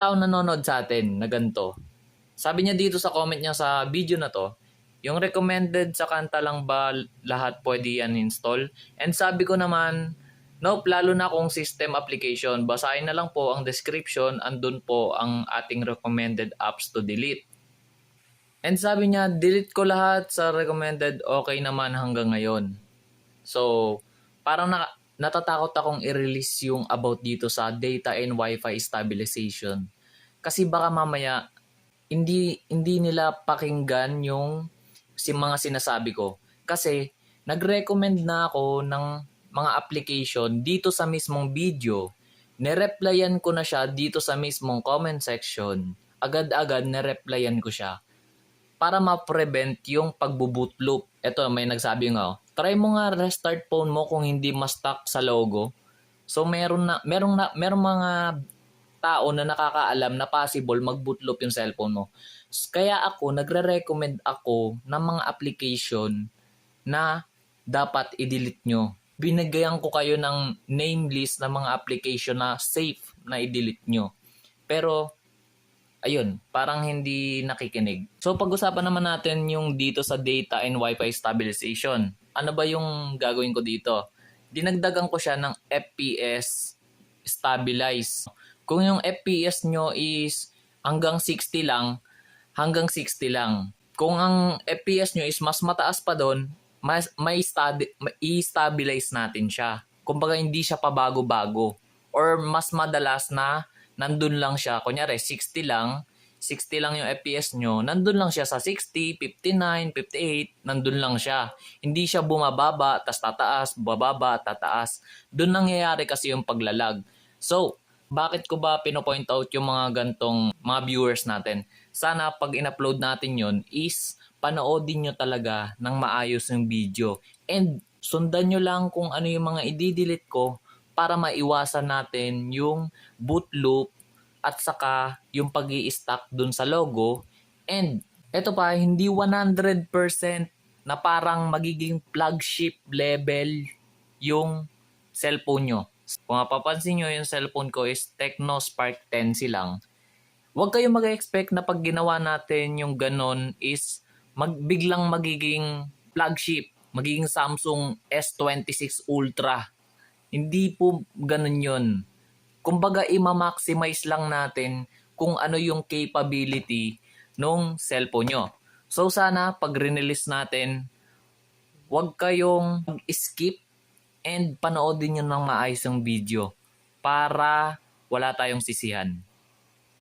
tao nanonood sa atin na ganito. Sabi niya dito sa comment niya sa video na to, yung recommended sa kanta lang ba lahat pwede yan install? And sabi ko naman, nope, lalo na kung system application. Basahin na lang po ang description, andun po ang ating recommended apps to delete. And sabi niya, delete ko lahat sa recommended, okay naman hanggang ngayon. So, parang natatakot akong i-release yung about dito sa data and Wi-Fi stabilization. Kasi baka mamaya, hindi nila pakinggan yung mga sinasabi ko. Kasi, nag-recommend na ako ng mga application dito sa mismong video. Nireplyan ko na siya dito sa mismong comment section. Agad-agad nireplyan ko siya para ma-prevent yung pagbo-boot loop. Ito, may nagsabi nga, try mo nga restart phone mo kung hindi ma-stuck sa logo. So merong mga tao na nakakaalam na possible mag-boot loop yung cellphone mo. Kaya ako nagre-recommend ako ng mga application na dapat i-delete nyo. Binigyan ko kayo ng name list ng mga application na safe na i-delete nyo. Pero ayun, parang hindi nakikinig. So pag-usapan naman natin yung dito sa data and Wi-Fi stabilization. Ano ba yung gagawin ko dito? Dinagdagan ko siya ng FPS stabilize. Kung yung FPS nyo is hanggang 60 lang, hanggang 60 lang. Kung ang FPS nyo is mas mataas pa doon, i-stabilize natin siya. Kumbaga hindi siya pabago-bago. Or mas madalas na nandun lang siya. Kunyari 60 lang yung FPS nyo, nandun lang siya sa 60, 59, 58, nandun lang siya. Hindi siya bumababa, tas tataas, bababa, tataas. Doon nangyayari kasi yung paglalag. So, bakit ko ba pinopoint out yung mga gantong mga viewers natin? Sana pag in-upload natin yon is panoodin nyo talaga ng maayos yung video. And sundan nyo lang kung ano yung mga i-delete ko para maiwasan natin yung boot loop at saka yung pag-i-stack dun sa logo. And eto pa, hindi 100% na parang magiging flagship level yung cellphone nyo. Kung mapapansin nyo, yung cellphone ko is Tecno Spark 10C lang. Huwag kayong mag-expect na pag ginawa natin yung ganon is biglang magiging flagship, magiging Samsung S26 Ultra. Hindi po ganon yun. Kumbaga i-maximize lang natin kung ano yung capability nung cellphone nyo. So sana pag release natin, huwag kayong skip and panoodin nyo ng maayos yung video para wala tayong sisihan.